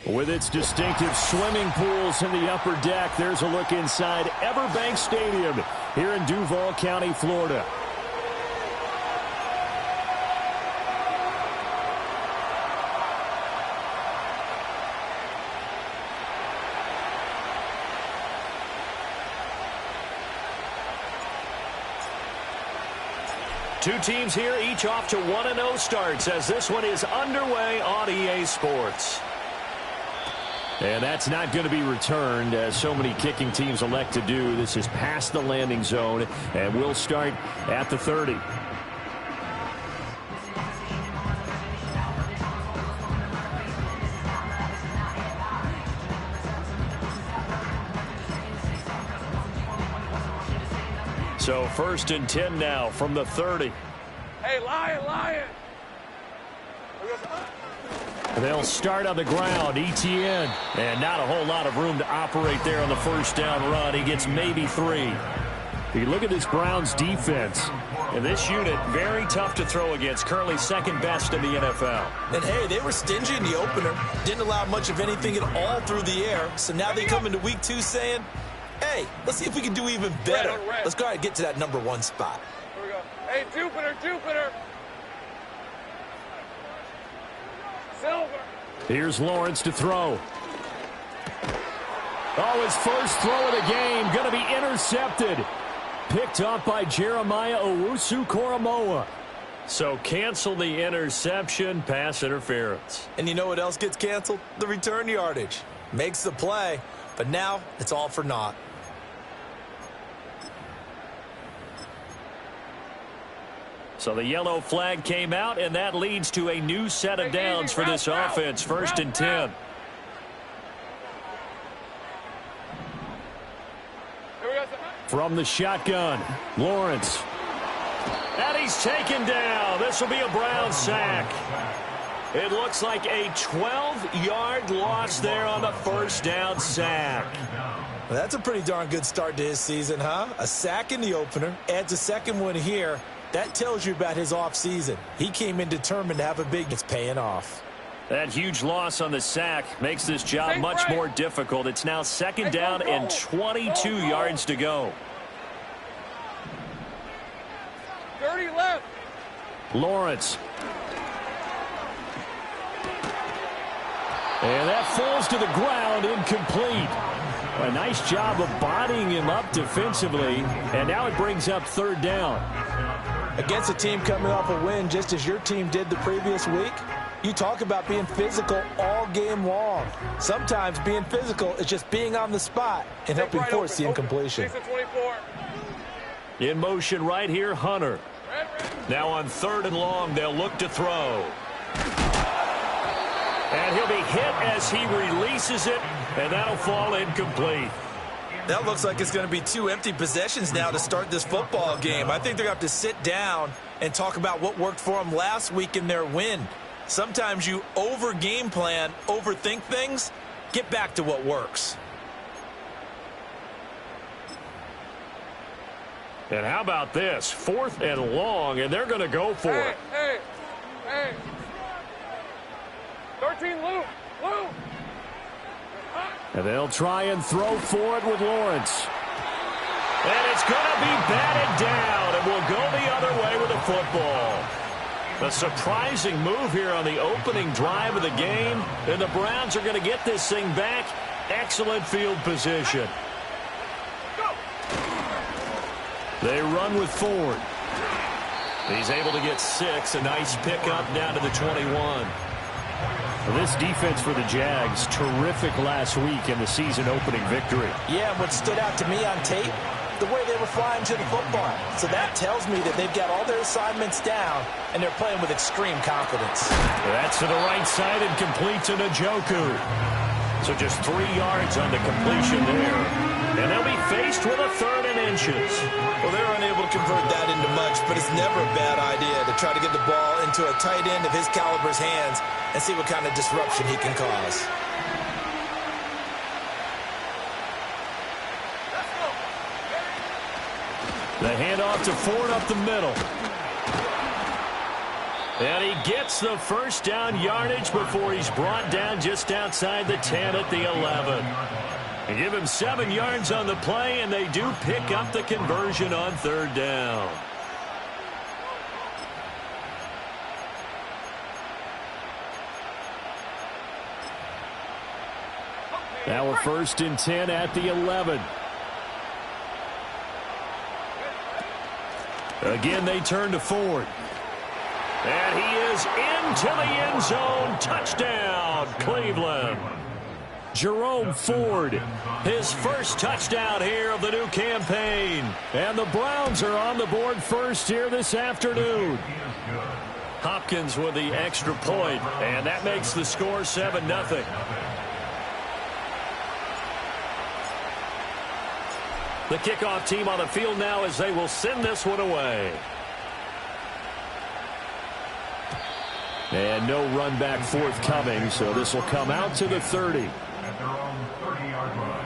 With its distinctive swimming pools in the upper deck, there's a look inside Everbank Stadium here in Duval County, Florida. Two teams here, each off to 1-0 starts as this one is underway on EA Sports. And that's not going to be returned, as so many kicking teams elect to do. This is past the landing zone, and we'll start at the 30. So 1st and 10 now from the 30. Hey, Lion! They'll start on the ground, ETN. And not a whole lot of room to operate there on the first down run. He gets maybe 3. You look at this Browns defense. And this unit, very tough to throw against. Currently second best in the NFL. And, hey, they were stingy in the opener. Didn't allow much of anything at all through the air. So now they come into week 2 saying, hey, let's see if we can do even better. Let's go ahead and get to that number 1 spot. Here we go. Hey, Jupiter. Silver. Here's Lawrence to throw. Oh, his first throw of the game going to be intercepted. Picked up by Jeremiah Owusu-Koramoah. So cancel the interception, pass interference. And you know what else gets canceled? The return yardage. Makes the play, but now it's all for naught. So the yellow flag came out, and that leads to a new set of downs for this offense. 1st and 10. From the shotgun, Lawrence. And he's taken down. This will be a Brown sack. It looks like a 12-yard loss there on the first down sack. Well, that's a pretty darn good start to his season, huh? A sack in the opener, adds a second one here. That tells you about his offseason. He came in determined to have a big. It's paying off. That huge loss on the sack makes this job much more difficult. It's now 2nd down and 22 yards to go. 30 left. Lawrence. And that falls to the ground, incomplete. A nice job of bodying him up defensively, and now it brings up 3rd down. Against a team coming off a win just as your team did the previous week, you talk about being physical all game long. Sometimes being physical is just being on the spot and helping force the incompletion. In motion right here, Hunter. Now on 3rd and long, they'll look to throw. And he'll be hit as he releases it, and that'll fall incomplete. That looks like it's going to be 2 empty possessions now to start this football game. I think they're going to have to sit down and talk about what worked for them last week in their win. Sometimes you over-game plan, overthink things. Get back to what works. And how about this? 4th and long, and they're going to go for it. Hey. 13, Lou. And they'll try and throw for it with Lawrence. And it's going to be batted down, and we'll go the other way with the football. A surprising move here on the opening drive of the game, and the Browns are going to get this thing back. Excellent field position. They run with Ford. He's able to get 6, a nice pickup down to the 21. This defense for the Jags, terrific last week in the season-opening victory. Yeah, what stood out to me on tape, the way they were flying to the football. So that tells me that they've got all their assignments down, and they're playing with extreme confidence. That's to the right side and complete to Njoku. So just 3 yards on the completion there. And they'll be faced with a 3rd and inches. Well, they're unable to convert that into much, but it's never a bad idea to try to get the ball into a tight end of his caliber's hands and see what kind of disruption he can cause. The handoff to Ford up the middle. And he gets the first down yardage before he's brought down just outside the 10 at the 11. They give him 7 yards on the play, and they do pick up the conversion on 3rd down. Now we're 1st and 10 at the 11. Again, they turn to Ford. And he is into the end zone. Touchdown, Cleveland. Jerome Ford, his first touchdown here of the new campaign. And the Browns are on the board first here this afternoon. Hopkins with the extra point, and that makes the score 7-0. The kickoff team on the field now as they will send this one away. And no run back forthcoming, so this will come out to the 30. At their own 30-yard line.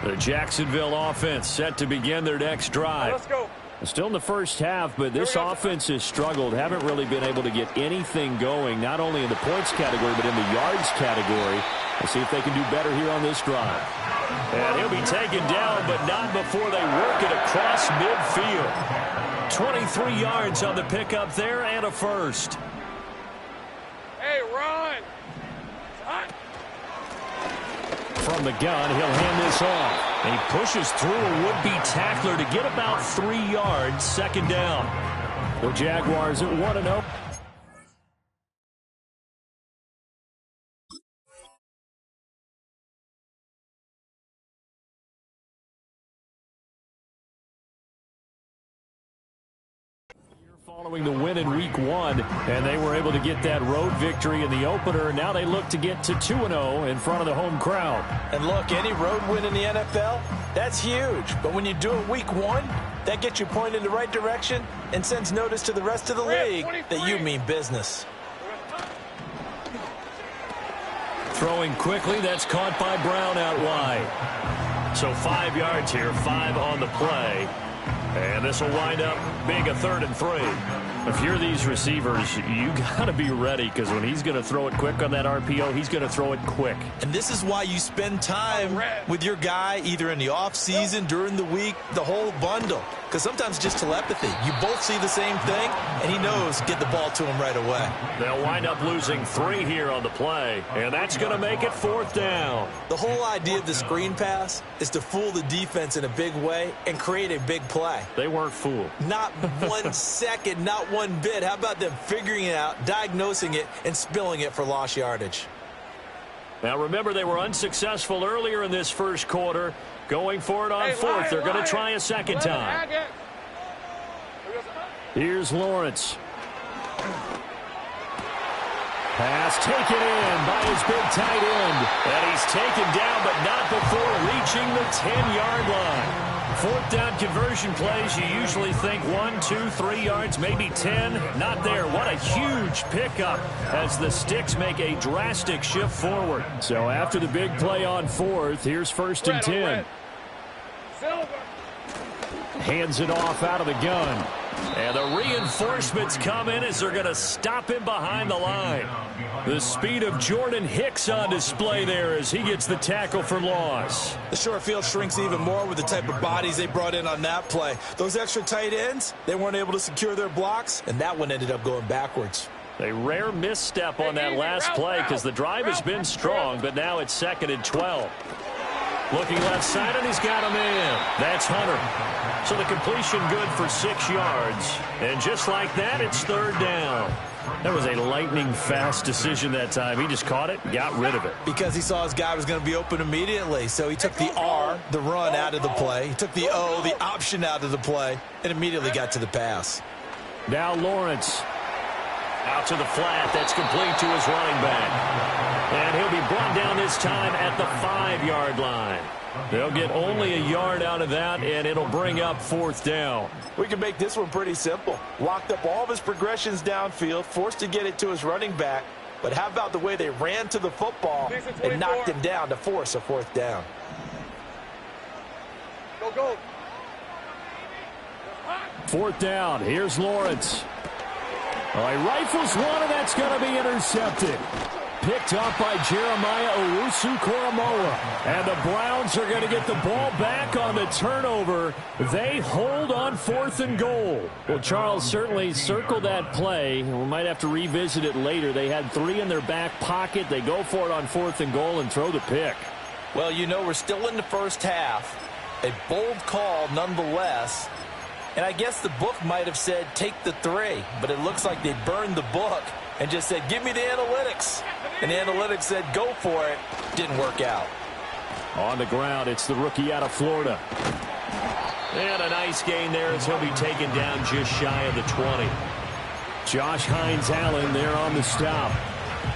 The Jacksonville offense set to begin their next drive. Let's go. Still in the first half, but this offense has struggled. Haven't really been able to get anything going, not only in the points category, but in the yards category. Let's see if they can do better here on this drive. And he'll be taken down, but not before they work it across midfield. 23 yards on the pickup there and a first. Hey, run. From the gun, he'll hand this off. And he pushes through a would-be tackler to get about 3 yards, 2nd down. The Jaguars at 1-0. Following the win in Week 1, and they were able to get that road victory in the opener. Now they look to get to 2-0 in front of the home crowd. And look, any road win in the NFL, that's huge. But when you do it Week 1, that gets you pointed in the right direction and sends notice to the rest of the league that you mean business. Throwing quickly, that's caught by Brown out wide. So 5 yards here, 5 on the play. And this will wind up being a 3rd and 3. If you're these receivers, you got to be ready, because when he's going to throw it quick on that RPO, he's going to throw it quick. And this is why you spend time with your guy either in the offseason, during the week, the whole bundle. Because sometimes just telepathy. You both see the same thing, and he knows get the ball to him right away. They'll wind up losing 3 here on the play, and that's going to make it 4th down. The whole idea of the screen pass is to fool the defense in a big way and create a big play. They weren't fooled. Not 1 second, not one bit. How about them figuring it out, diagnosing it, and spilling it for lost yardage? Now remember, they were unsuccessful earlier in this first quarter. Going for it on 4th. They're going to try a second time. Here's Lawrence. Pass taken in by his big tight end. And he's taken down, but not before reaching the 10-yard line. 4th down conversion plays, you usually think 1, 2, 3 yards, maybe 10. Not there. What a huge pickup as the Sticks make a drastic shift forward. So after the big play on 4th, here's 1st and 10. Hands it off out of the gun. And the reinforcements come in as they're going to stop him behind the line. The speed of Jordan Hicks on display there as he gets the tackle for loss. The short field shrinks even more with the type of bodies they brought in on that play. Those extra tight ends, they weren't able to secure their blocks, and that one ended up going backwards. A rare misstep on that last play because the drive has been strong, but now it's 2nd and 12. Looking left side, and he's got a man. That's Hunter. So the completion good for 6 yards. And just like that, it's 3rd down. That was a lightning-fast decision that time. He just caught it, got rid of it. Because he saw his guy was going to be open immediately. So he took the R, the run, out of the play. He took the O, the option, out of the play, and immediately got to the pass. Now Lawrence. Out to the flat. That's complete to his running back. And he'll be brought down this time at the 5-yard line. They'll get only a yard out of that, and it'll bring up 4th down. We can make this one pretty simple. Locked up all of his progressions downfield, forced to get it to his running back. But how about the way they ran to the football and knocked him down to force a 4th down? Go, go. 4th down. Here's Lawrence. All right, rifles one, and that's going to be intercepted. Picked up by Jeremiah Owusu-Koramoah. And the Browns are going to get the ball back on the turnover. They hold on 4th and goal. Well, Charles, certainly circle that play. We might have to revisit it later. They had 3 in their back pocket. They go for it on 4th and goal and throw the pick. Well, you know, we're still in the first half. A bold call nonetheless. And I guess the book might have said take the 3. But it looks like they burned the book and just said, give me the analytics. And the analytics said, go for it. Didn't work out. On the ground, it's the rookie out of Florida. And a nice gain there as he'll be taken down just shy of the 20. Josh Hines-Allen there on the stop.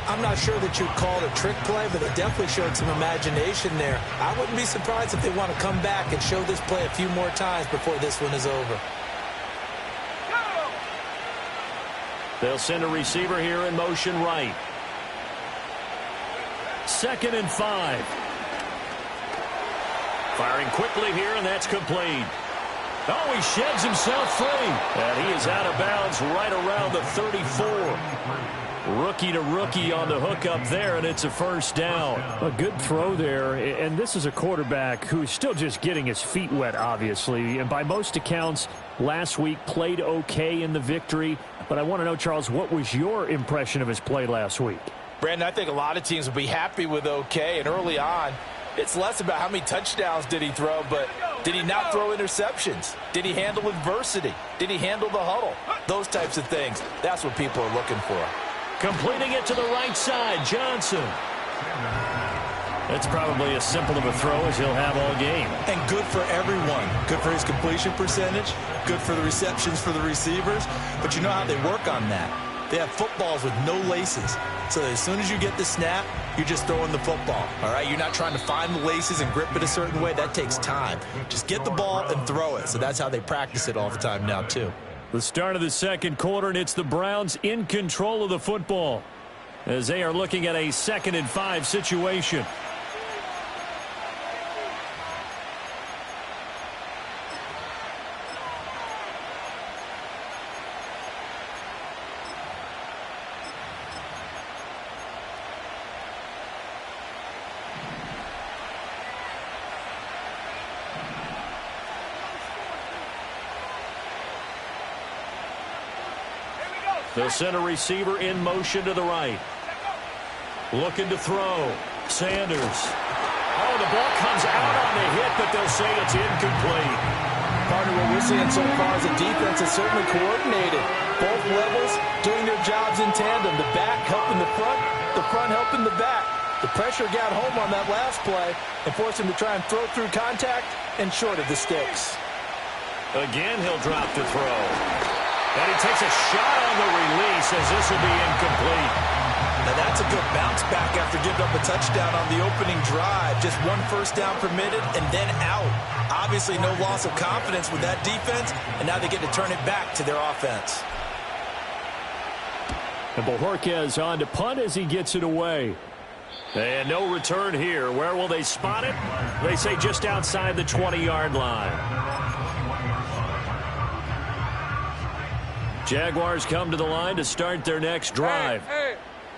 I'm not sure that you'd call it a trick play, but it definitely showed some imagination there. I wouldn't be surprised if they want to come back and show this play a few more times before this one is over. They'll send a receiver here in motion right. 2nd and 5. Firing quickly here, and that's complete. Oh, he sheds himself free. And he is out of bounds right around the 34. Rookie to rookie on the hook up there, and it's a 1st down. A good throw there, and this is a quarterback who's still just getting his feet wet, obviously. And by most accounts, last week played okay in the victory. But I want to know, Charles, what was your impression of his play last week? Brandon, I think a lot of teams will be happy with okay. And early on, it's less about how many touchdowns did he throw, but did he not throw interceptions? Did he handle adversity? Did he handle the huddle? Those types of things. That's what people are looking for. Completing it to the right side, Johnson. That's probably as simple of a throw as he'll have all game. And good for everyone. Good for his completion percentage. Good for the receptions for the receivers. But you know how they work on that. They have footballs with no laces. So as soon as you get the snap, you're just throwing the football. All right, you're not trying to find the laces and grip it a certain way. That takes time. Just get the ball and throw it. So that's how they practice it all the time now, too. The start of the 2nd quarter, and it's the Browns in control of the football as they are looking at a 2nd and 5 situation. They'll send a receiver in motion to the right. Looking to throw. Sanders. Oh, the ball comes out on the hit, but they'll say it's incomplete. Partner, what we're seeing so far is the defense is certainly coordinated. Both levels doing their jobs in tandem. The back helping the front helping the back. The pressure got home on that last play and forced him to try and throw through contact and short of the sticks. Again, he'll drop to throw. And he takes a shot on the release as this will be incomplete. Now that's a good bounce back after giving up a touchdown on the opening drive. Just 1 first down permitted and then out. Obviously no loss of confidence with that defense, and now they get to turn it back to their offense. And Bojorquez on to punt as he gets it away. And no return here. Where will they spot it? They say just outside the 20-yard line. Jaguars come to the line to start their next drive.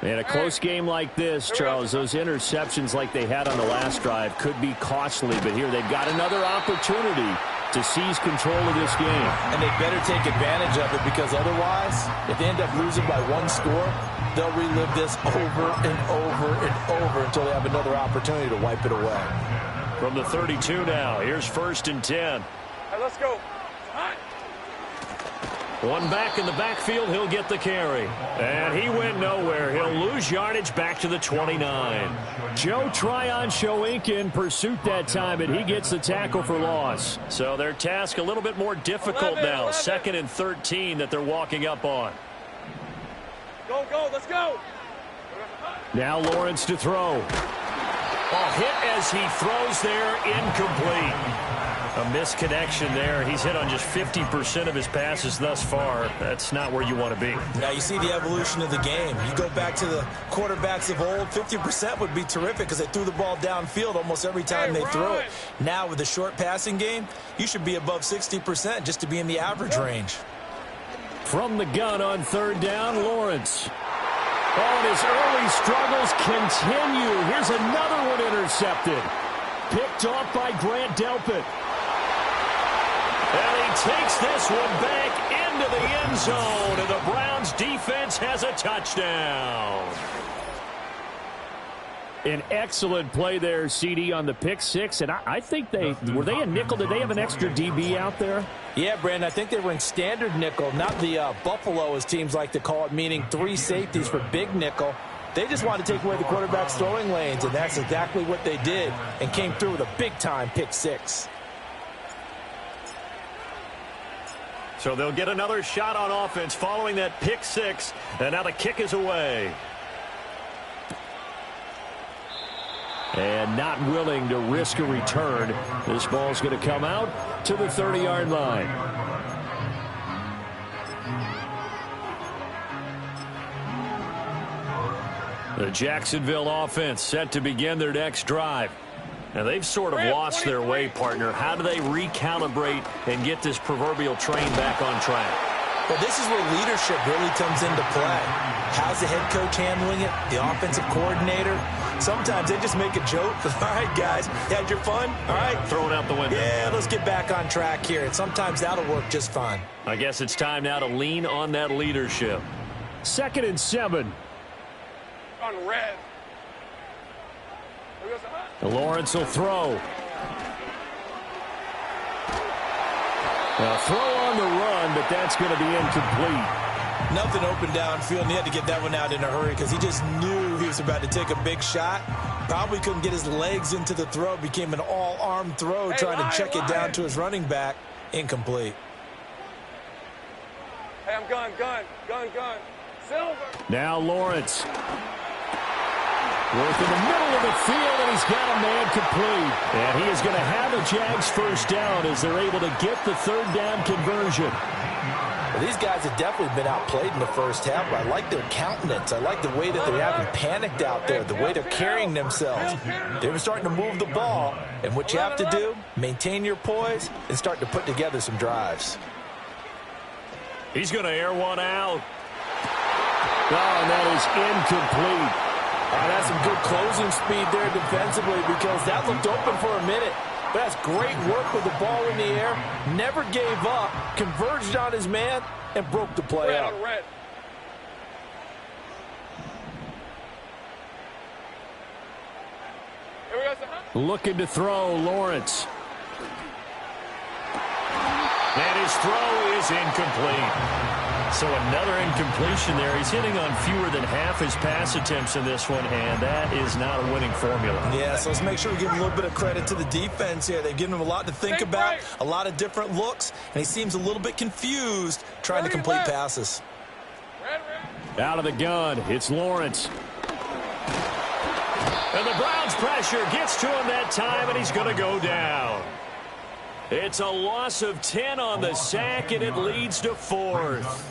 In a close game like this, Charles, those interceptions like they had on the last drive could be costly. But here they've got another opportunity to seize control of this game. And they better take advantage of it, because otherwise, if they end up losing by 1 score, they'll relive this over and over and over until they have another opportunity to wipe it away. From the 32 now, here's 1st and 10. Hey, let's go. One back in the backfield, he'll get the carry. And he went nowhere. He'll lose yardage back to the 29. Joe Tryon-Shoyinka in pursuit that time, and he gets the tackle for loss. So their task a little bit more difficult now. 2nd and 13 that they're walking up on. Go, go, let's go. Now Lawrence to throw. Hit as he throws there, incomplete. A misconnection there. He's hit on just 50% of his passes thus far. That's not where you want to be. Now you see the evolution of the game. You go back to the quarterbacks of old, 50% would be terrific because they threw the ball downfield almost every time they threw it. Now with the short passing game, you should be above 60% just to be in the average range. From the gun on third down, Lawrence. And his early struggles continue. Here's another one intercepted. Picked off by Grant Delpit. And he takes this one back into the end zone, and the Browns defense has a touchdown. An excellent play there, CD, on the pick six. And I think were they a nickel? Did they have an extra DB out there? Yeah, Brandon, I think they were in standard nickel, not the Buffalo, as teams like to call it, meaning 3 safeties for big nickel. They just wanted to take away the quarterback's throwing lanes, and that's exactly what they did and came through with a big-time pick six. So they'll get another shot on offense following that pick six, and now the kick is away. And not willing to risk a return. This ball's going to come out to the 30-yard line. The Jacksonville offense set to begin their next drive. Now, they've sort of lost their way, partner. How do they recalibrate and get this proverbial train back on track? Well, this is where leadership really comes into play. How's the head coach handling it? The offensive coordinator? Sometimes they just make a joke. All right, guys, had your fun? All right. Throw it out the window. Yeah, let's get back on track here. And sometimes that'll work just fine. I guess it's time now to lean on that leadership. 2nd and 7. On red. Lawrence will throw. A throw on the run, but that's going to be incomplete. Nothing open downfield, and he had to get that one out in a hurry because he just knew he was about to take a big shot. Probably couldn't get his legs into the throw. Became an all-arm throw, trying to check it down to his running back. Incomplete. Hey, I'm gun. Silver. Now Lawrence. Work in the middle of the field, and he's got a man complete. And he is going to have a Jags first down as they're able to get the 3rd down conversion. Well, these guys have definitely been outplayed in the first half, but I like their countenance. I like the way that they haven't panicked out there, the way they're carrying themselves. They're starting to move the ball, and what you have to do, maintain your poise and start to put together some drives. He's going to air one out. Oh, and that is incomplete. That's some good closing speed there defensively because that looked open for a minute. But that's great work with the ball in the air. Never gave up, converged on his man, and broke the play up. Red. Here we go, sir. Looking to throw, Lawrence. And his throw is incomplete. So another incompletion there. He's hitting on fewer than half his pass attempts in this one, and that is not a winning formula. Yeah, so let's make sure we give him a little bit of credit to the defense here. They've given him a lot to think about, a lot of different looks, and he seems a little bit confused trying to complete passes. Red. Out of the gun, it's Lawrence. And the Browns' pressure gets to him that time, and he's going to go down. It's a loss of 10 on the sack, and it leads to 4th.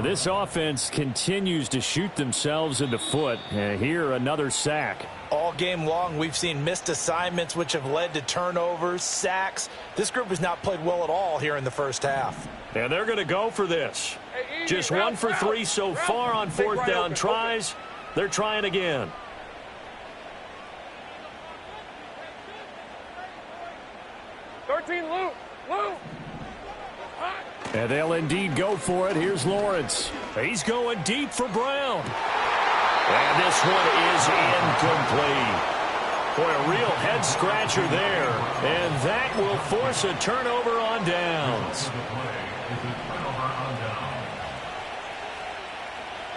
This offense continues to shoot themselves in the foot. And here, another sack. All game long, we've seen missed assignments, which have led to turnovers, sacks. This group has not played well at all here in the first half. And they're going to go for this. Just 1 for 3 so far on 4th down tries. They're trying again. 13, Lou. And they'll indeed go for it. Here's Lawrence. He's going deep for Brown. And this one is incomplete. Boy, a real head-scratcher there. And that will force a turnover on downs.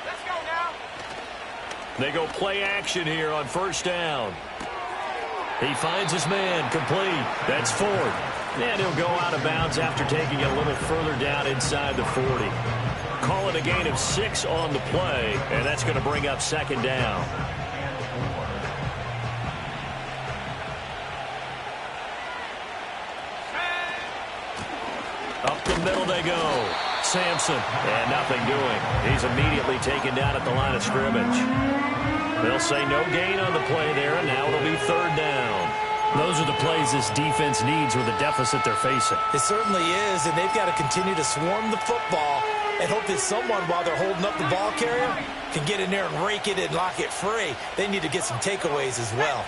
Let's go now. They go play action here on 1st down. He finds his man, complete. That's Ford. And he'll go out of bounds after taking it a little further down inside the 40. Call it a gain of 6 on the play, and that's going to bring up 2nd down. they go. Sampson, and nothing doing. He's immediately taken down at the line of scrimmage. They'll say no gain on the play there, and now it'll be third down. Those are the plays this defense needs with the deficit they're facing. It certainly is, and they've got to continue to swarm the football and hope that someone, while they're holding up the ball carrier, can get in there and rake it and lock it free. They need to get some takeaways as well.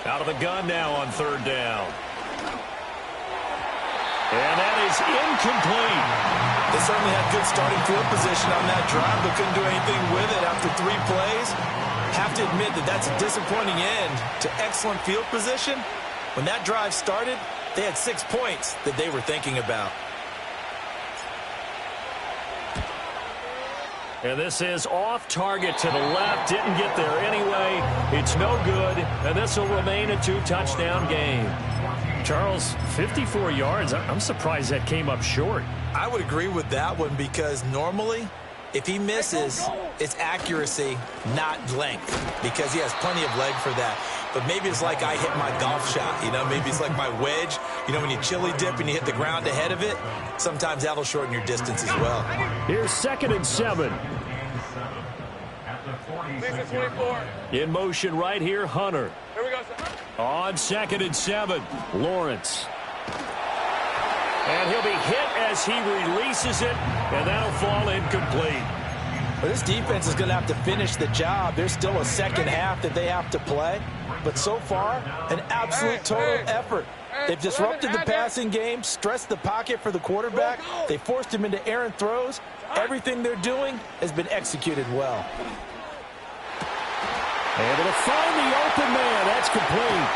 Out of the gun now on third down. And that is incomplete. They certainly had good starting field position on that drive, but couldn't do anything with it after 3 plays. Have to admit that that's a disappointing end to excellent field position. When that drive started, they had 6 points that they were thinking about. And this is off target to the left. Didn't get there anyway. It's no good. And this will remain a 2-touchdown game. Charles, 54 yards. I'm surprised that came up short. I would agree with that one because normally, if he misses, it's accuracy, not length, because he has plenty of leg for that. But maybe it's like I hit my golf shot, you know, maybe it's like my wedge. You know, when you chili dip and you hit the ground ahead of it, sometimes that'll shorten your distance as well. Here's 2nd and 7. In motion right here, Hunter. Here we go, sir. On 2nd and 7, Lawrence. And he'll be hit as he releases it, and that'll fall incomplete. Well, this defense is going to have to finish the job. There's still a second half that they have to play. But so far, an absolute total effort. They've disrupted the passing game, stressed the pocket for the quarterback. They forced him into errant throws. Everything they're doing has been executed well. Able to find the open man. That's complete.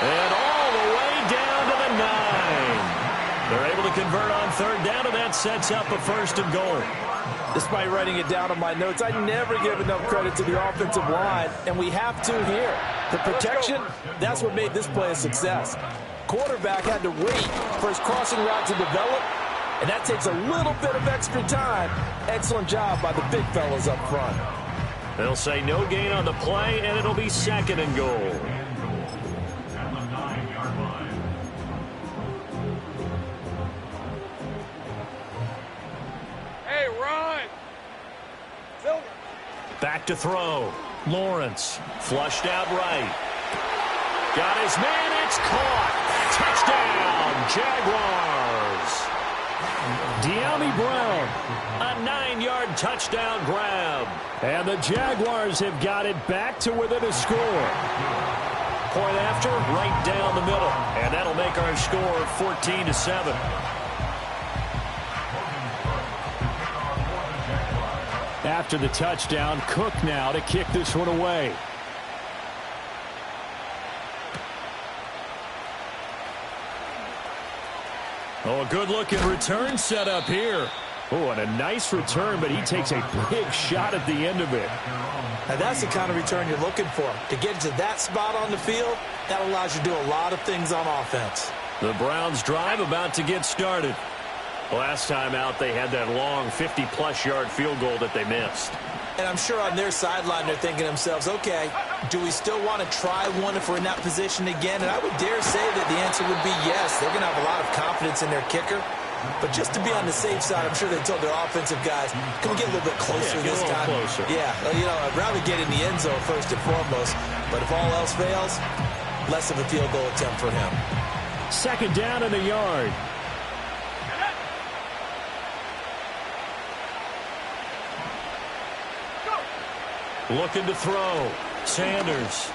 And all the way down to the 9. They're able to convert on third down, and that sets up a 1st and goal. Despite writing it down on my notes, I never give enough credit to the offensive line, and we have to here. The protection, that's what made this play a success. Quarterback had to wait for his crossing route to develop, and that takes a little bit of extra time. Excellent job by the big fellas up front. They'll say no gain on the play, and it'll be 2nd and goal. Hey, run! Silver. Back to throw. Lawrence flushed out right. Got his man. It's caught. Touchdown, Jaguars. De'Ami Brown, a 9-yard touchdown grab. And the Jaguars have got it back to within a score. Point after, right down the middle. And that'll make our score 14-7. After the touchdown, Cook now to kick this one away. Oh, a good-looking return set up here. Oh, and a nice return, but he takes a big shot at the end of it. Now, that's the kind of return you're looking for. To get to that spot on the field, that allows you to do a lot of things on offense. The Browns' drive about to get started. Last time out, they had that long 50-plus yard field goal that they missed. And I'm sure on their sideline they're thinking to themselves, okay, do we still want to try one if we're in that position again? And I would dare say that the answer would be yes. They're going to have a lot of confidence in their kicker. But just to be on the safe side, I'm sure they told their offensive guys, can we get a little bit closer this time? Closer. Yeah, you know, I'd rather get in the end zone first and foremost. But if all else fails, less of a field goal attempt for him. 2nd down in the yard. Looking to throw. Sanders.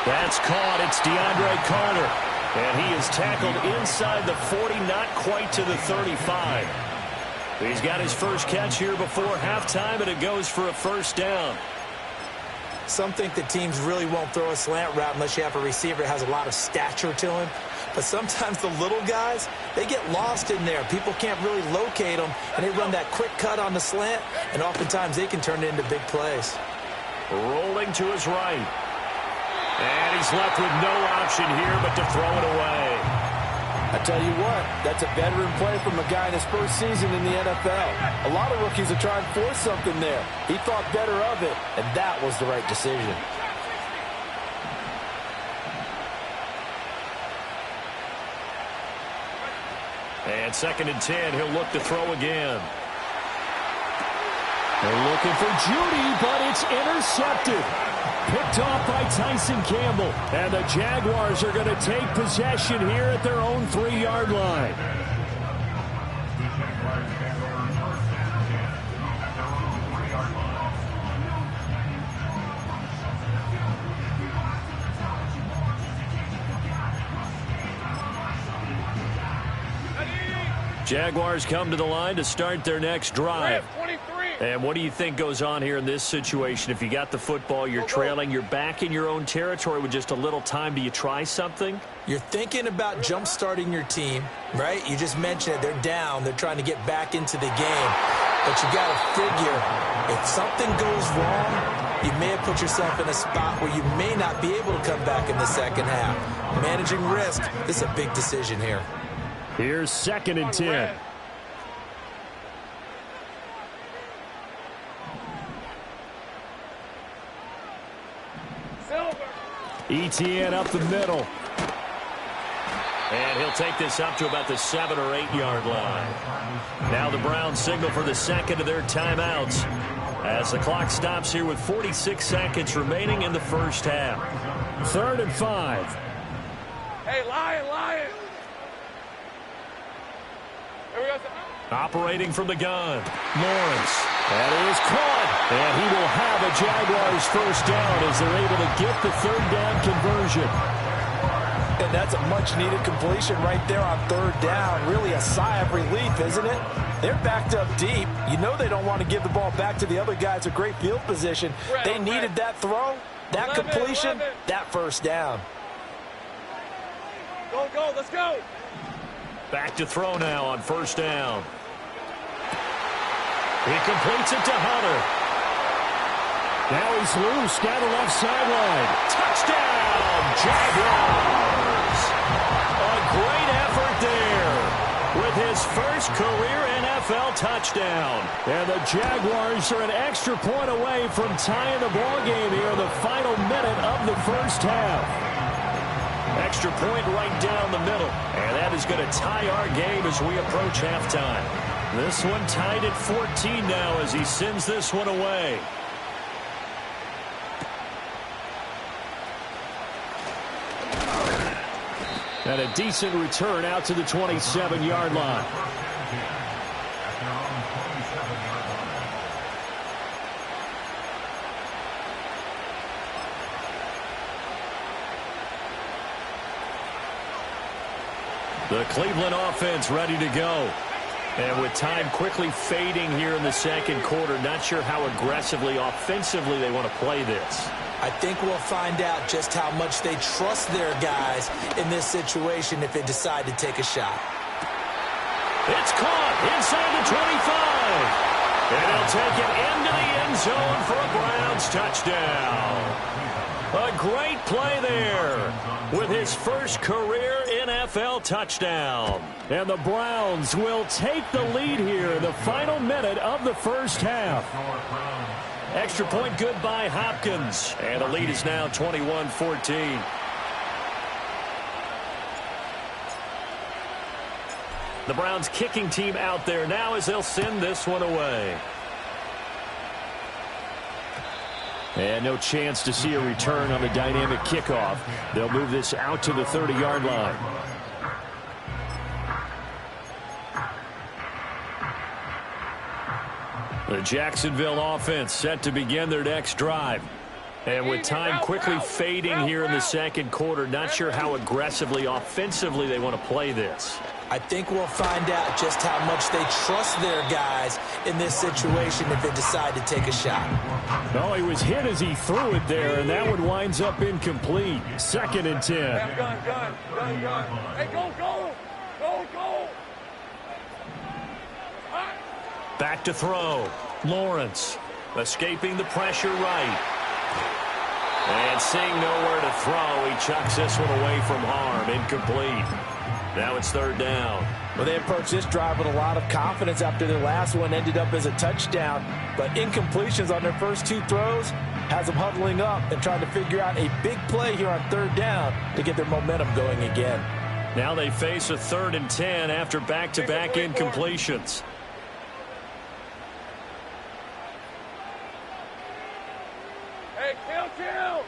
That's caught. It's DeAndre Carter. And he is tackled inside the 40, not quite to the 35. He's got his first catch here before halftime, and it goes for a 1st down. Some think that teams really won't throw a slant route unless you have a receiver that has a lot of stature to him. But sometimes the little guys, they get lost in there. People can't really locate them, and they run that quick cut on the slant, and oftentimes they can turn it into big plays. Rolling to his right. And he's left with no option here but to throw it away. I tell you what, that's a veteran play from a guy in his first season in the NFL. A lot of rookies are trying to force something there. He thought better of it, and that was the right decision. And 2nd and 10, he'll look to throw again. They're looking for Judy, but it's intercepted. Picked off by Tyson Campbell. And the Jaguars are going to take possession here at their own 3-yard line. Jaguars come to the line to start their next drive. 23. And what do you think goes on here in this situation? If you got the football, you're trailing, you're back in your own territory with just a little time. Do you try something? You're thinking about jump-starting your team, right? You just mentioned it. They're down. They're trying to get back into the game. But you got to figure, if something goes wrong, you may have put yourself in a spot where you may not be able to come back in the second half. Managing risk, this is a big decision here. Here's 2nd and 10. ETN up the middle. And he'll take this up to about the 7- or 8-yard line. Now the Browns signal for the second of their timeouts as the clock stops here with 46 seconds remaining in the first half. 3rd and 5. Hey, Lion. Here we go. Operating from the gun, Lawrence. That is caught. And he will have a Jaguars first down as they're able to get the 3rd down conversion. And that's a much-needed completion right there on 3rd down. Really a sigh of relief, isn't it? They're backed up deep. You know they don't want to give the ball back to the other guys. A great field position. They needed that throw, that completion, that first down. Go, let's go. Back to throw now on 1st down. He completes it to Hunter. Now he's loose down the left sideline. Touchdown, Jaguars! A great effort there with his first career NFL touchdown. And the Jaguars are an extra point away from tying the ball game here in the final minute of the first half. Extra point right down the middle. And that is going to tie our game as we approach halftime. This one tied at 14 now as he sends this one away. And a decent return out to the 27-yard line. The Cleveland offense ready to go. And with time quickly fading here in the second quarter, not sure how aggressively, offensively they want to play this. I think we'll find out just how much they trust their guys in this situation if they decide to take a shot. It's caught inside the 25. And he'll take it into the end zone for a Browns touchdown. A great play there with his first career NFL touchdown. And the Browns will take the lead here in the final minute of the first half. Extra point good by Hopkins. And the lead is now 21-14. The Browns kicking team out there now as they'll send this one away. And no chance to see a return on the dynamic kickoff. They'll move this out to the 30-yard line. The Jacksonville offense set to begin their next drive. And with time quickly fading here in the second quarter, not sure how aggressively, offensively they want to play this. I think we'll find out just how much they trust their guys in this situation if they decide to take a shot. Oh, he was hit as he threw it there, and that one winds up incomplete. 2nd and 10. Gun. Hey, go. Back to throw. Lawrence escaping the pressure right. And seeing nowhere to throw, he chucks this one away from harm. Incomplete. Now it's 3rd down. Well, they approached this drive with a lot of confidence after their last one ended up as a touchdown. But incompletions on their first 2 throws has them huddling up and trying to figure out a big play here on 3rd down to get their momentum going again. Now they face a 3rd and 10 after back-to-back incompletions. Hey, kill.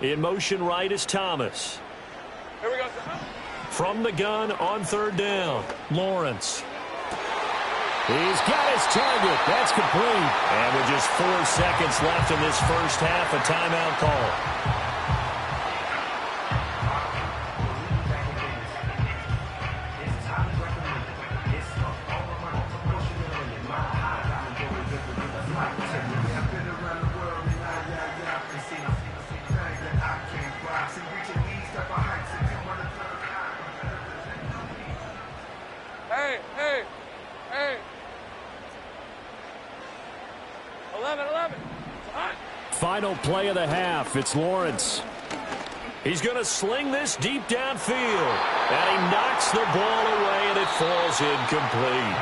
In motion right is Thomas. Here we go. From the gun on 3rd down, Lawrence. He's got his target. That's complete. And with just 4 seconds left in this first half, a timeout call. Hey. 11. Final play of the half. It's Lawrence. He's going to sling this deep downfield. And he knocks the ball away, and it falls incomplete.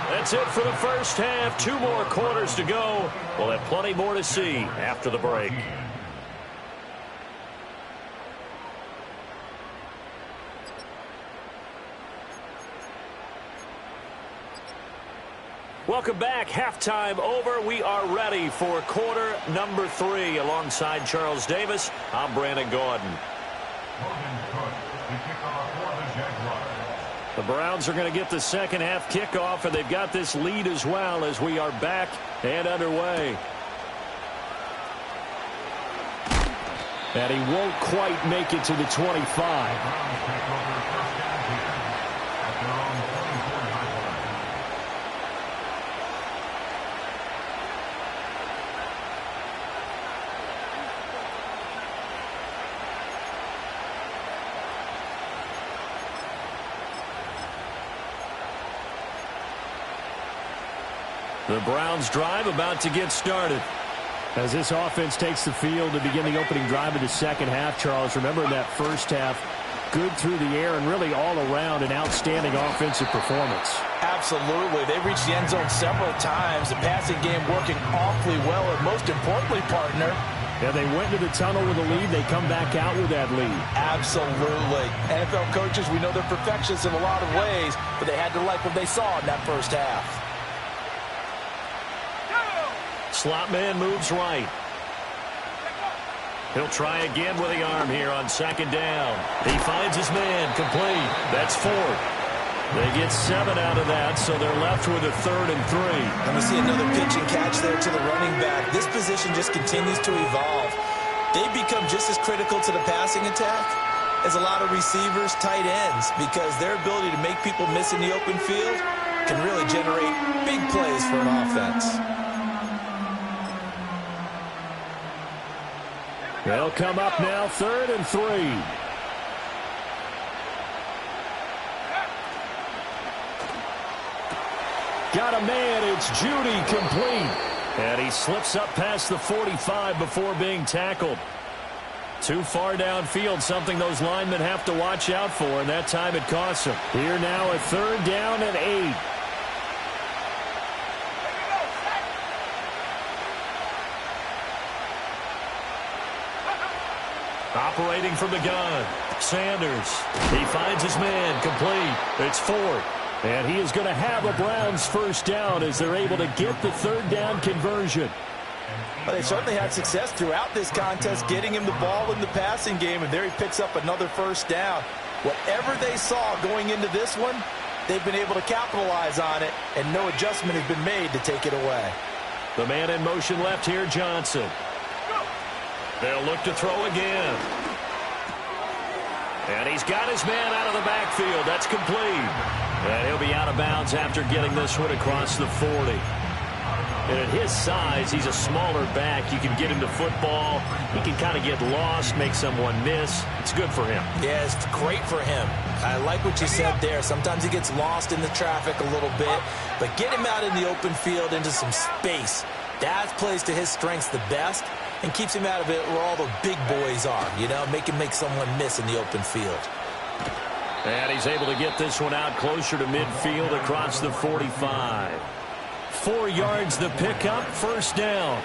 That's it for the first half. 2 more quarters to go. We'll have plenty more to see after the break. Welcome back. Halftime over. We are ready for quarter number 3. Alongside Charles Davis, I'm Brandon Gordon. The Browns are going to get the second half kickoff, and they've got this lead as well as we are back and underway. And he won't quite make it to the 25. The Browns drive about to get started. As this offense takes the field to begin the opening drive of the second half, Charles, remember in that first half, good through the air and really all around an outstanding offensive performance. Absolutely. They reached the end zone several times. The passing game working awfully well, and most importantly, partner, Yeah, they went to the tunnel with a lead. They come back out with that lead. absolutely. NFL coaches, we know they're perfectionists in a lot of ways, but they had to like what they saw in that first half. Slot man moves right. He'll try again with the arm here on 2nd down. He finds his man complete. That's 4th. They get 7 out of that, so they're left with a 3rd and 3. And we see another pitch and catch there to the running back. This position just continues to evolve. They become just as critical to the passing attack as a lot of receivers, tight ends, because their ability to make people miss in the open field can really generate big plays for an offense. They'll come up now, 3rd and 3. Got a man, it's Judy, complete. And he slips up past the 45 before being tackled. Too far downfield, something those linemen have to watch out for, and that time it costs them. Here now a 3rd down and 8. Operating from the gun, Sanders. He finds his man, complete. It's 4th. And he is going to have a Browns first down as they're able to get the 3rd down conversion. Well, they certainly had success throughout this contest, getting him the ball in the passing game, and there he picks up another first down. Whatever they saw going into this one, they've been able to capitalize on it, and no adjustment has been made to take it away. The man in motion left here, Johnson. They'll look to throw again. And he's got his man out of the backfield. That's complete. And he'll be out of bounds after getting this one across the 40. And at his size, he's a smaller back. You can get him to football. He can kind of get lost, make someone miss. It's good for him. Yeah, it's great for him. I like what you said there. Sometimes he gets lost in the traffic a little bit. But get him out in the open field into some space. That plays to his strengths the best and keeps him out of it where all the big boys are. You know, make him make someone miss in the open field. And he's able to get this one out closer to midfield across the 45. 4 yards the pickup, first down.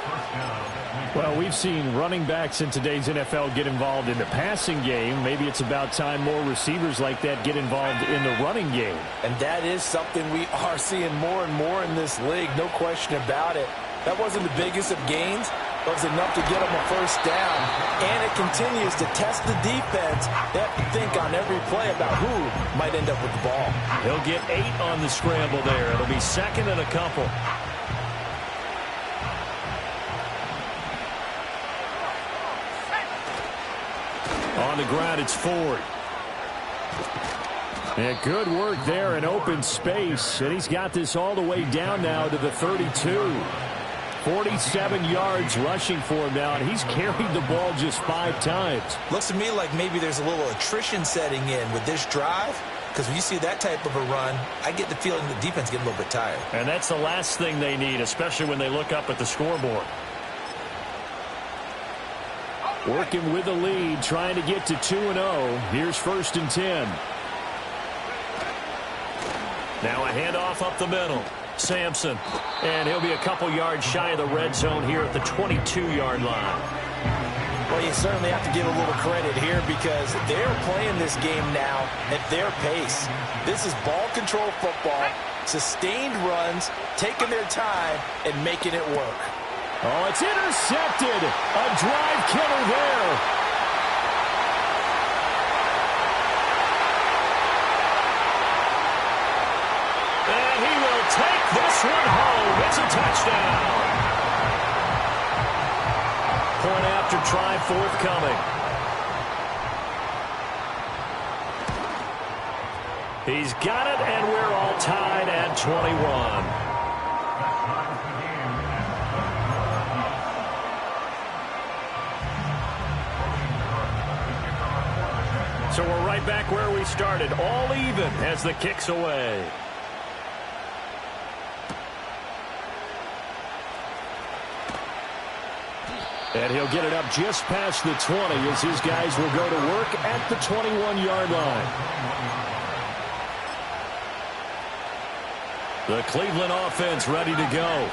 Well, we've seen running backs in today's NFL get involved in the passing game. Maybe it's about time more receivers like that get involved in the running game. And that is something we are seeing more and more in this league, no question about it. That wasn't the biggest of gains, but it was enough to get them a first down. And it continues to test the defense. They have to think on every play about who might end up with the ball. He'll get 8 on the scramble there. It'll be second and a couple. On the ground, it's Ford. And good work there in open space. And he's got this all the way down now to the 32. 47 yards rushing for him now, and he's carried the ball just 5 times. Looks to me like maybe there's a little attrition setting in with this drive, because when you see that type of a run, I get the feeling the defense getting a little bit tired. And that's the last thing they need, especially when they look up at the scoreboard. Working with the lead, trying to get to 2-0. Here's 1st and 10. Now a handoff up the middle. Sampson. And he'll be a couple yards shy of the red zone here at the 22-yard line. Well, you certainly have to give a little credit here because they're playing this game now at their pace. This is ball control football, sustained runs, taking their time, and making it work. Oh, it's intercepted. A drive killer there. And he will take this one home. It's a touchdown. Point after try forthcoming. He's got it, and we're all tied at 21. So we're right back where we started, all even as the kick's away. And he'll get it up just past the 20 as his guys will go to work at the 21-yard line. The Cleveland offense ready to go.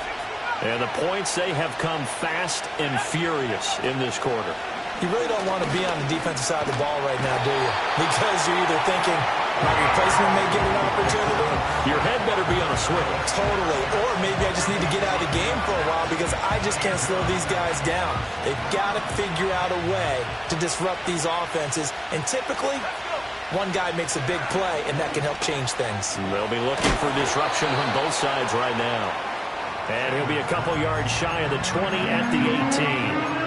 And the points, they have come fast and furious in this quarter. You really don't want to be on the defensive side of the ball right now, do you? Because you're either thinking, my replacement may get an opportunity. Your head better be on a swivel. Totally. Or maybe I just need to get out of the game for a while because I just can't slow these guys down. They've got to figure out a way to disrupt these offenses. And typically, one guy makes a big play, and that can help change things. They'll be looking for disruption from both sides right now. And he'll be a couple yards shy of the 20 at the 18.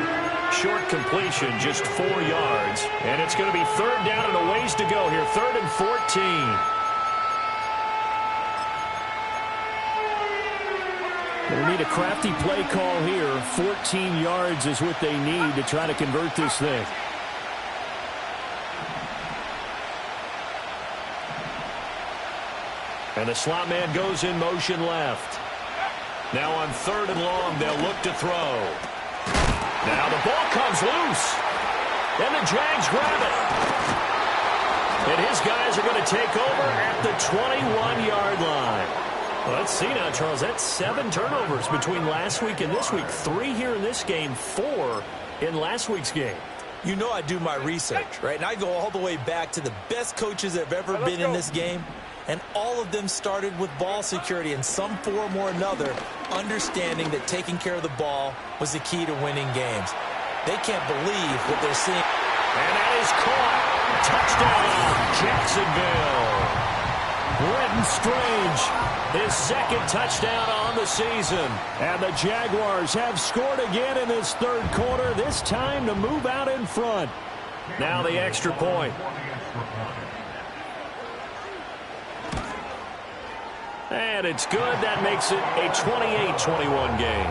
Short completion, just 4 yards. And it's going to be 3rd down and a ways to go here. 3rd and 14. They need a crafty play call here. 14 yards is what they need to try to convert this thing. And the slot man goes in motion left. Now on 3rd and long, they'll look to throw. Now the ball comes loose. And the Jags grab it. And his guys are going to take over at the 21-yard line. Well, let's see now, Charles. That's 7 turnovers between last week and this week. 3 here in this game, 4 in last week's game. You know I do my research, right? And I go all the way back to the best coaches that have ever been in this game. And all of them started with ball security in some form or another, understanding that taking care of the ball was the key to winning games. They can't believe what they're seeing. And that is caught. Touchdown, Jacksonville. Brenton Strange, his 2nd touchdown on the season. And the Jaguars have scored again in this 3rd quarter, this time to move out in front. Now the extra point. And it's good. That makes it a 28-21 game.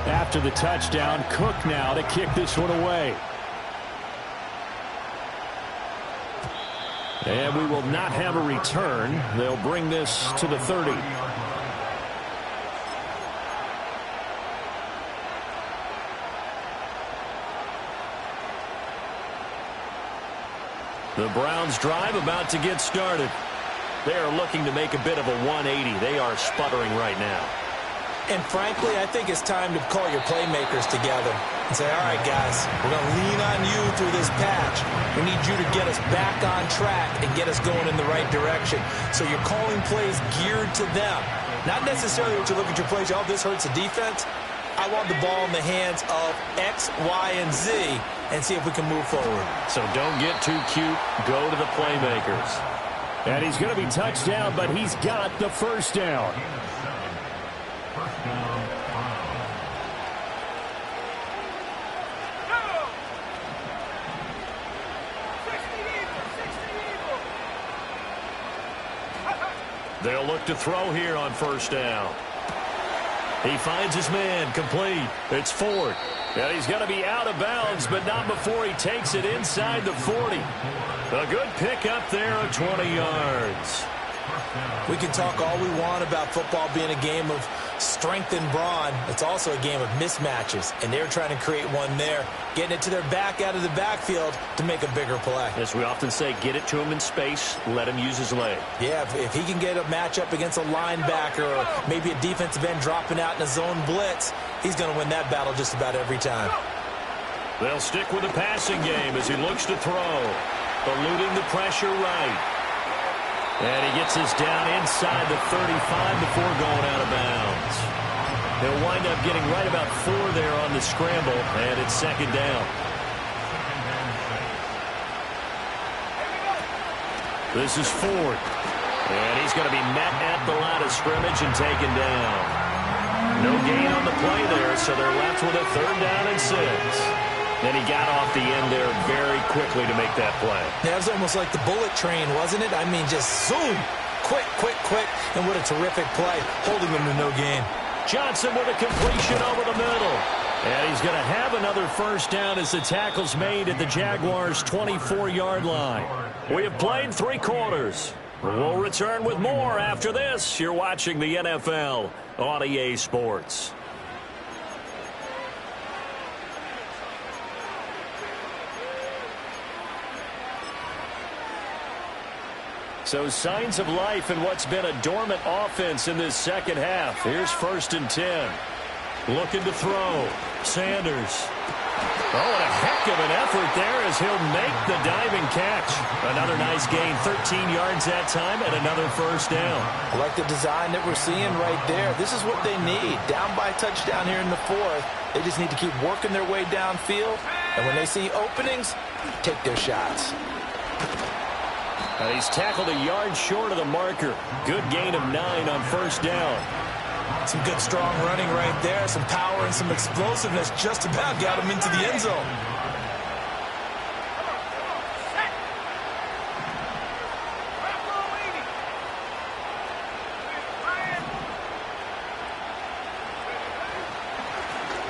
After the touchdown, Cook now to kick this one away. And we will not have a return. They'll bring this to the 30. The Browns drive about to get started. They are looking to make a bit of a 180. They are sputtering right now. And frankly, I think it's time to call your playmakers together and say, all right, guys, we're going to lean on you through this patch. We need you to get us back on track and get us going in the right direction. So you're calling plays geared to them. Not necessarily what you look at your plays, oh, this hurts the defense. I want the ball in the hands of X, Y, and Z and see if we can move forward. So don't get too cute. Go to the playmakers. And he's going to be touched down, but he's got the first down. They'll look to throw here on first down. He finds his man, complete. It's Ford. And he's going to be out of bounds, but not before he takes it inside the 40. A good pickup there of 20 yards. We can talk all we want about football being a game of strength and brawn. It's also a game of mismatches, and they're trying to create one there, getting it to their back out of the backfield to make a bigger play. As we often say, get it to him in space, let him use his leg. Yeah, if he can get a matchup against a linebacker or maybe a defensive end dropping out in a zone blitz, he's going to win that battle just about every time. They'll stick with the passing game as he looks to throw, eluding the pressure right. And he gets us down inside the 35 before going out of bounds. He'll wind up getting right about 4 there on the scramble, and it's second down. This is Ford. And he's going to be met at the line of scrimmage and taken down. No gain on the play there, so they're left with a 3rd down and 6. Then he got off the end there very quickly to make that play. Yeah, it was almost like the bullet train, wasn't it? I mean, just zoom. Quick, quick, quick. And what a terrific play, holding them to no gain. Johnson with a completion over the middle. And he's going to have another first down as the tackle's made at the Jaguars' 24-yard line. We have played 3 quarters. We'll return with more after this. You're watching the NFL on EA Sports. So signs of life in what's been a dormant offense in this second half. Here's 1st and 10. Looking to throw. Sanders. Oh, and a heck of an effort there as he'll make the diving catch. Another nice gain, 13 yards that time, and another first down. I like the design that we're seeing right there. This is what they need. Down by a touchdown here in the 4th. They just need to keep working their way downfield. And when they see openings, take their shots. And he's tackled a yard short of the marker. Good gain of 9 on first down. Some good, strong running right there. Some power and some explosiveness just about got him into the end zone.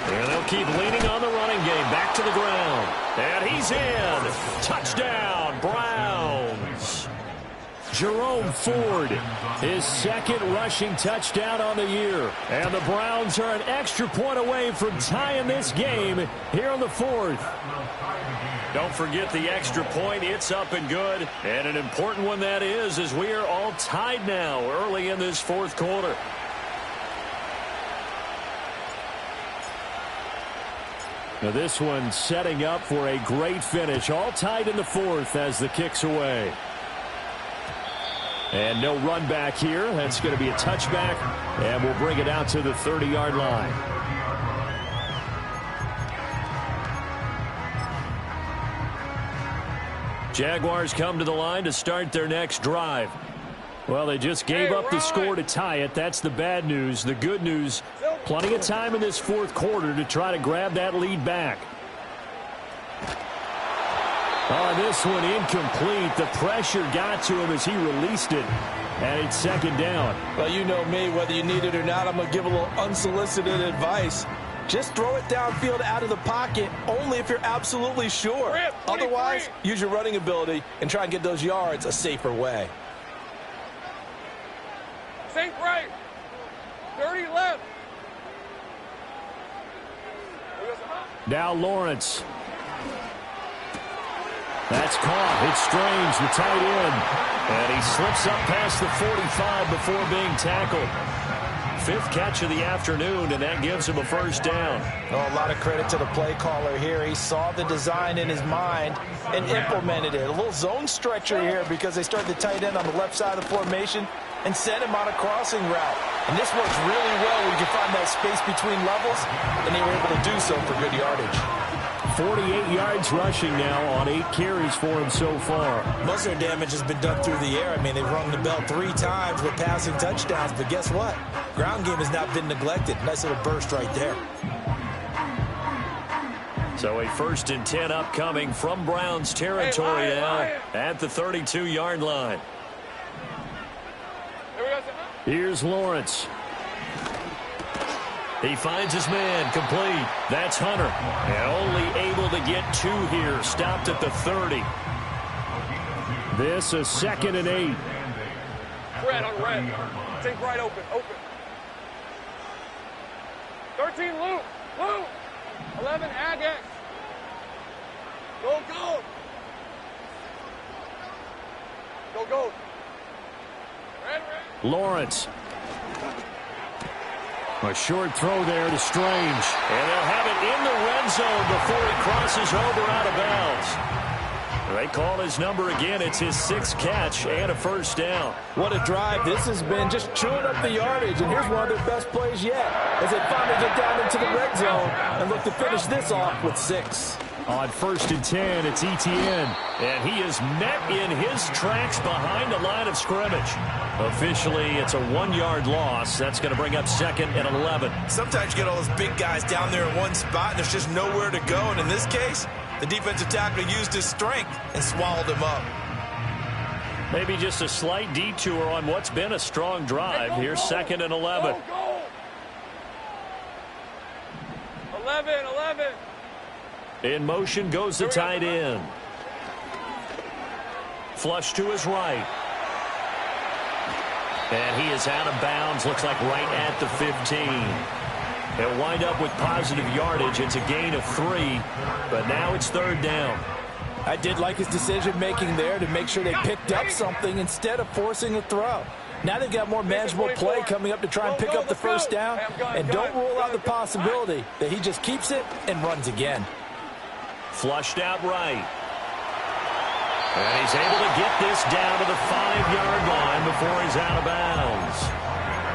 And they'll keep leaning on the running game. Back to the ground. And he's in. Touchdown, Browns. Jerome Ford, his 2nd rushing touchdown on the year. And the Browns are an extra point away from tying this game here on the 4th. Don't forget the extra point. It's up and good. And an important one that is, as we are all tied now early in this 4th quarter. Now this one setting up for a great finish. All tied in the 4th as the kick's away. And no run back here. That's going to be a touchback. And we'll bring it out to the 30-yard line. Jaguars come to the line to start their next drive. Well, they just gave up the score to tie it. That's the bad news. The good news, plenty of time in this 4th quarter to try to grab that lead back. Oh, this one incomplete. The pressure got to him as he released it. And it's 2nd down. Well, you know me, whether you need it or not, I'm going to give a little unsolicited advice. Just throw it downfield out of the pocket only if you're absolutely sure. Otherwise, use your running ability and try and get those yards a safer way. Safe right. 30 left. Now Lawrence. That's caught. It's Strange, the tight end. And he slips up past the 45 before being tackled. 5th catch of the afternoon, and that gives him a first down. Oh, a lot of credit to the play caller here. He saw the design in his mind and implemented it. A little zone stretcher here because they started the tight end on the left side of the formation and sent him on a crossing route. And this works really well when you can find that space between levels, and they were able to do so for good yardage. 48 yards rushing now on 8 carries for him so far. Most of their damage has been done through the air. I mean, they've rung the bell 3 times with passing touchdowns, but guess what? Ground game has not been neglected. Nice little burst right there. So a 1st and 10 upcoming from Browns territory now at the 32-yard line. Here's Lawrence. He finds his man, complete. That's Hunter. And only able to get 2 here. Stopped at the 30. This a 2nd and 8. Red on red. Think right open. 13 loop. 11 Agate. Go. Go. Red. Lawrence. A short throw there to Strange. And they'll have it in the red zone before he crosses over out of bounds. They call his number again. It's his 6th catch and a first down. What a drive this has been, just chewing up the yardage. And here's one of their best plays yet as they finally get down into the red zone and look to finish this off with 6. On 1st and 10, it's Etienne. And he is met in his tracks behind the line of scrimmage. Officially, it's a 1-yard loss. That's going to bring up 2nd and 11. Sometimes you get all those big guys down there in one spot, and there's just nowhere to go. And in this case, the defensive tackle used his strength and swallowed him up. Maybe just a slight detour on what's been a strong drive. Here's 2nd and 11. Go. 11. In motion goes the tight end. Flush to his right. And he is out of bounds, looks like right at the 15. They'll wind up with positive yardage. It's a gain of 3, but now it's 3rd down. I did like his decision-making there to make sure they picked up something instead of forcing a throw. Now they've got more manageable play coming up to try and pick up the first down, and don't rule out the possibility that he just keeps it and runs again. Flushed out right. And he's able to get this down to the 5-yard line before he's out of bounds.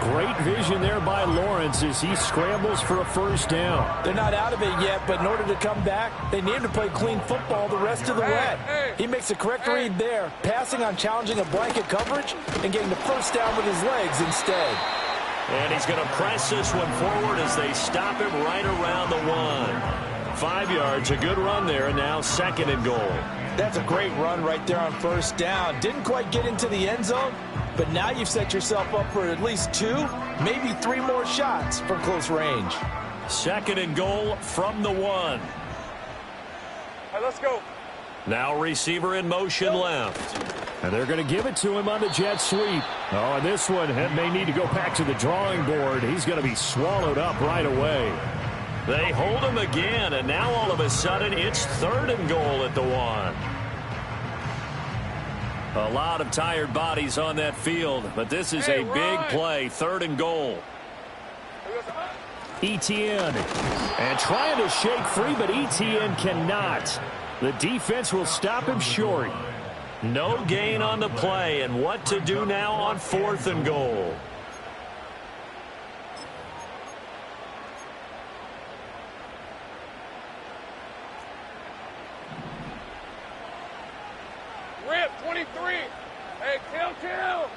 Great vision there by Lawrence as he scrambles for a first down. They're not out of it yet, but in order to come back, they need to play clean football the rest of the way. He makes a correct read there, passing on challenging a blanket coverage and getting the first down with his legs instead. And he's going to press this one forward as they stop him right around the 1. 5 yards, a good run there, and now 2nd and goal. That's a great run right there on first down. Didn't quite get into the end zone, but now you've set yourself up for at least 2, maybe 3 more shots from close range. 2nd and goal from the 1. Hey, let's go. Now receiver in motion left. And they're going to give it to him on the jet sweep. Oh, and this one may need to go back to the drawing board. He's going to be swallowed up right away. They hold him again, and now all of a sudden it's 3rd and goal at the 1. A lot of tired bodies on that field, but this is a big play. 3rd and goal. Etienne. And trying to shake free, but Etienne cannot. The defense will stop him short. No gain on the play, and what to do now on 4th and goal. Rip, 23. Hey, kill.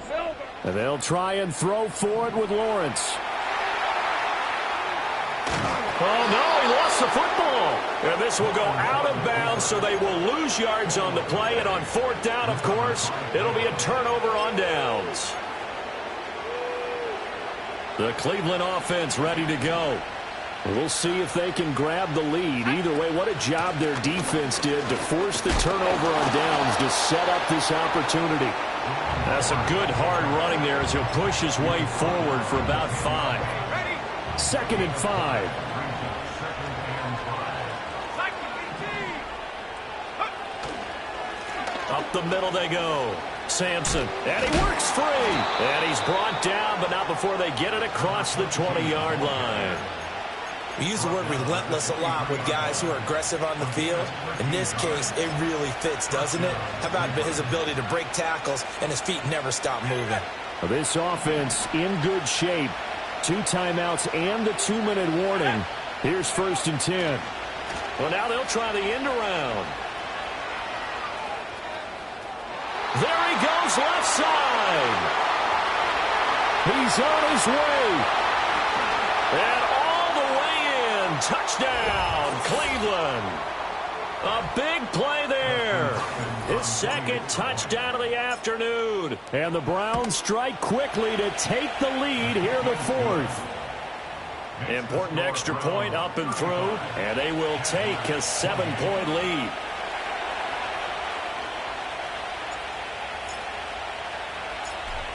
Silver. And they'll try and throw for it with Lawrence. Oh, no, he lost the football. And this will go out of bounds, so they will lose yards on the play. And on 4th down, of course, it'll be a turnover on downs. The Cleveland offense ready to go. We'll see if they can grab the lead. Either way, what a job their defense did to force the turnover on downs to set up this opportunity. That's some good hard running there as he'll push his way forward for about 5. 2nd and 5. the middle they go. Sampson, and he works free. And he's brought down, but not before they get it across the 20-yard line. We use the word relentless a lot with guys who are aggressive on the field. In this case, it really fits, doesn't it? How about his ability to break tackles and his feet never stop moving? This offense in good shape. 2 timeouts and the 2-minute warning. Here's 1st and 10. Well, now they'll try the end around. There he goes, left side. He's on his way. And all the way in. Touchdown, Cleveland. A big play there. His 2nd touchdown of the afternoon. And the Browns strike quickly to take the lead here in the 4th. Important extra point up and through, and they will take a 7-point lead.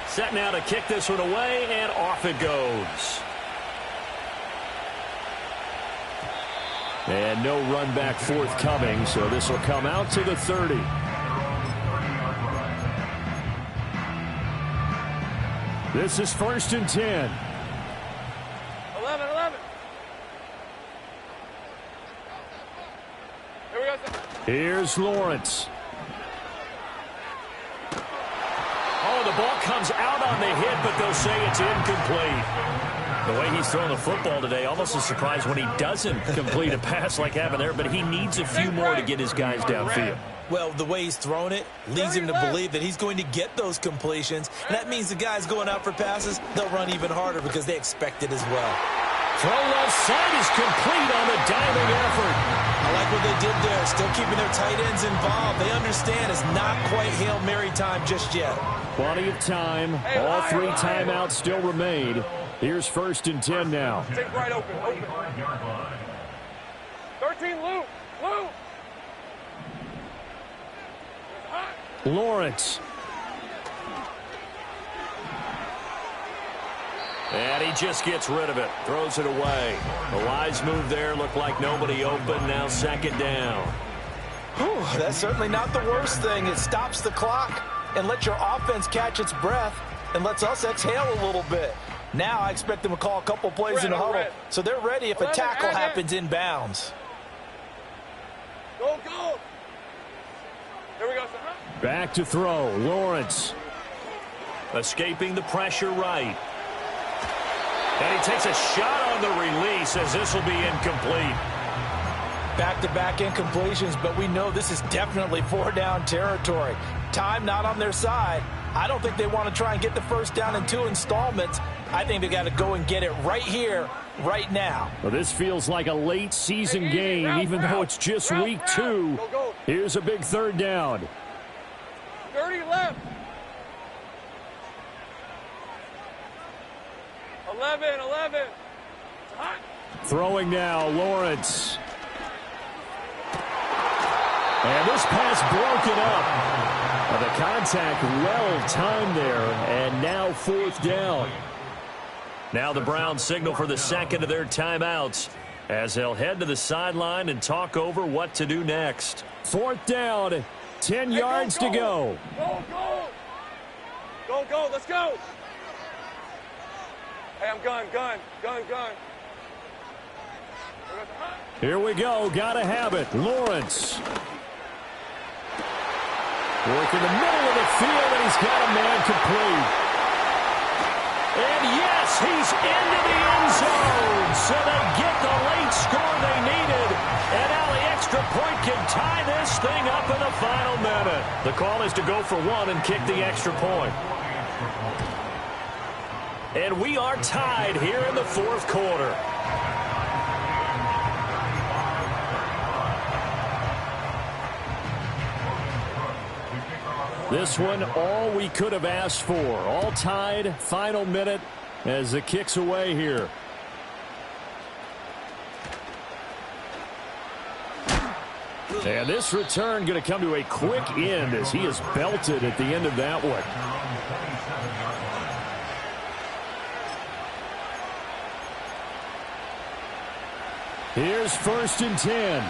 Set now to kick this one away, and off it goes. And no run back forthcoming, so this will come out to the 30. This is 1st and 10. 11. Here we go. Here's Lawrence. Oh, the ball comes out on the hit, but they'll say it's incomplete. The way he's throwing the football today, almost a surprise when he doesn't complete a pass like happened there, but he needs a few more to get his guys downfield. Well, the way he's thrown it leads him to believe that he's going to get those completions. And that means the guys going out for passes, they'll run even harder because they expect it as well. Throw left side is complete on the diving effort. I like what they did there, still keeping their tight ends involved. They understand it's not quite Hail Mary time just yet. Plenty of time. All 3 timeouts still remain. Here's 1st and 10 now. Take right open. 13, Luke. Lawrence. And he just gets rid of it. Throws it away. The wise move there. Looked like nobody open. Now 2nd down. Whew, that's certainly not the worst thing. It stops the clock and lets your offense catch its breath and lets us exhale a little bit. Now I expect them to call a couple plays in the huddle, so they're ready if a tackle happens inbounds. Go. Here we go, sir. Back to throw. Lawrence. Escaping the pressure right. And he takes a shot on the release as this will be incomplete. Back-to-back incompletions, but we know this is definitely 4-down territory. Time not on their side. I don't think they want to try and get the 1st down in 2 installments. I think they got to go and get it right here, right now. Well, this feels like a late season game, even though it's just week 2. Here's a big 3rd down. 30 left. 11. Throwing now, Lawrence. And this pass broken up. The contact well-timed there, and now 4th down. Now the Browns signal for the 2nd of their timeouts as they'll head to the sideline and talk over what to do next. 4th down, 10 yards to go. Go, let's go. Hey, I'm gun. Here we go, gotta have it. Lawrence. Work in the middle of the field, and he's got a man complete. And yes, he's into the end zone. So they get the late score they needed. And now the extra point can tie this thing up in the final minute. The call is to go for 1 and kick the extra point. And we are tied here in the 4th quarter. This one, all we could have asked for. All tied, final minute as the kick's away here. And this return going to come to a quick end as he is belted at the end of that one. Here's 1st and 10.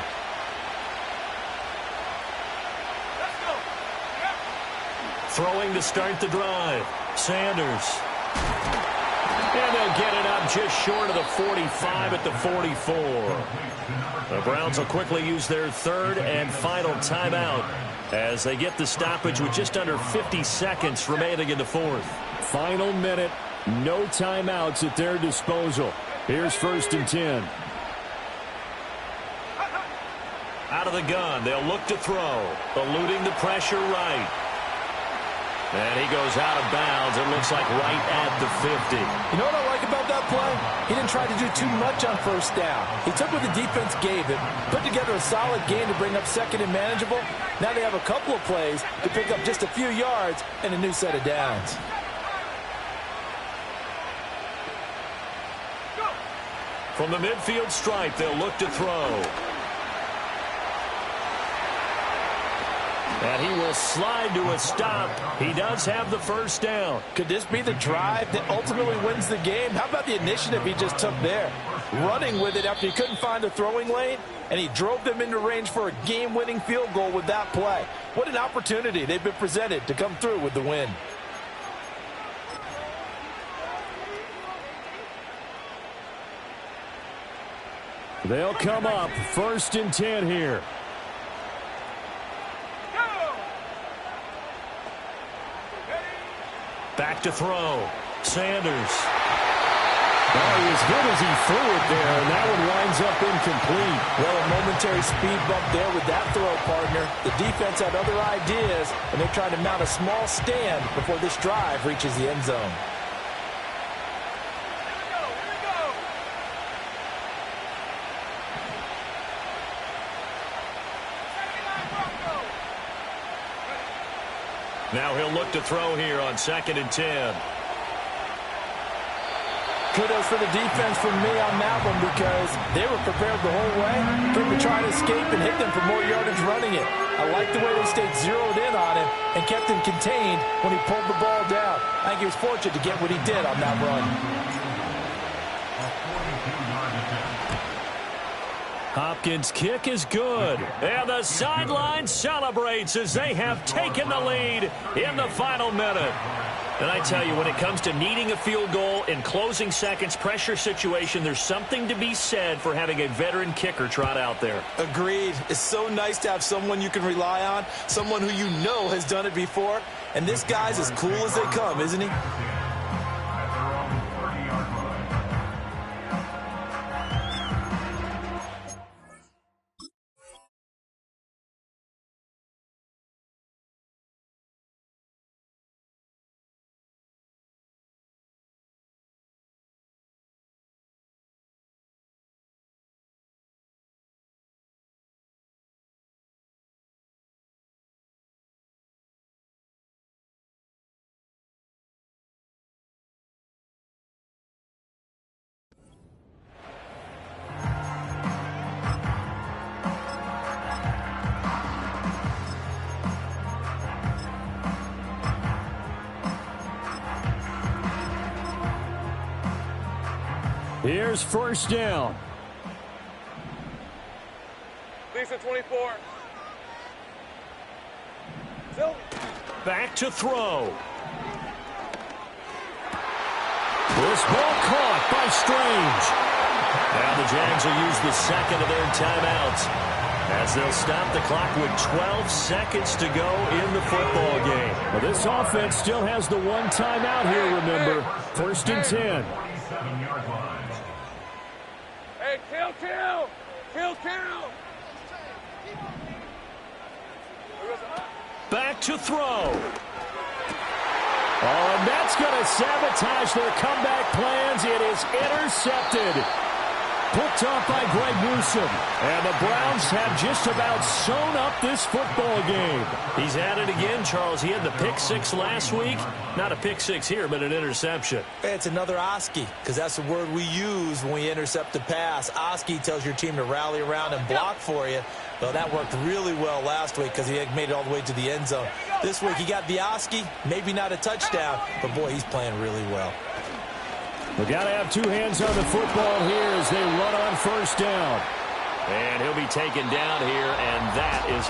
throwing to start the drive. Sanders. And they'll get it up just short of the 45 at the 44. The Browns will quickly use their third and final timeout as they get the stoppage with just under 50 seconds remaining in the fourth. Final minute, no timeouts at their disposal. Here's 1st and 10. Out of the gun, they'll look to throw, eluding the pressure right. And he goes out of bounds, it looks like right at the 50. You know what I like about that play? He didn't try to do too much on 1st down. He took what the defense gave him, put together a solid game to bring up 2nd and manageable. Now they have a couple of plays to pick up just a few yards and a new set of downs. From the midfield stripe, they'll look to throw. And he will slide to a stop. He does have the 1st down. Could this be the drive that ultimately wins the game? How about the initiative he just took there? Running with it after he couldn't find a throwing lane, and he drove them into range for a game-winning field goal with that play. What an opportunity they've been presented to come through with the win. They'll come up 1st and 10 here. Back to throw. Sanders. Oh, he was good as he threw it there, and that one winds up incomplete. Well, a momentary speed bump there with that throw, partner. The defense had other ideas, and they're trying to mount a small stand before this drive reaches the end zone. Now he'll look to throw here on 2nd and 10. Kudos for the defense from me on that one because they were prepared the whole way for him to try to escape and hit them for more yardage running it. I like the way they stayed zeroed in on him and kept him contained when he pulled the ball down. I think he was fortunate to get what he did on that run. Hopkins' kick is good. And the sideline celebrates as they have taken the lead in the final minute. And I tell you, when it comes to needing a field goal in closing seconds, pressure situation, there's something to be said for having a veteran kicker trot out there. Agreed. It's so nice to have someone you can rely on, someone who you know has done it before. And this guy's as cool as they come, isn't he? Here's 1st down. Lisa 24. Back to throw. This ball caught by Strange. Now the Jags will use the 2nd of their timeouts as they'll stop the clock with 12 seconds to go in the football game. Well, this offense still has the one timeout here, remember. 1st and 10. Hey, kill. Back to throw. Oh, and that's going to sabotage their comeback plans. It is intercepted. Picked off by Greg Newsome. And the Browns have just about sewn up this football game. He's at it again, Charles. He had the pick 6 last week. Not a pick 6 here, but an interception. It's another Oski, because that's the word we use when we intercept the pass. Oski tells your team to rally around and block for you. Well, that worked really well last week because he had made it all the way to the end zone. This week he got the Oski, maybe not a touchdown, but boy, he's playing really well. We've got to have 2 hands on the football here as they run on 1st down. And he'll be taken down here, and that is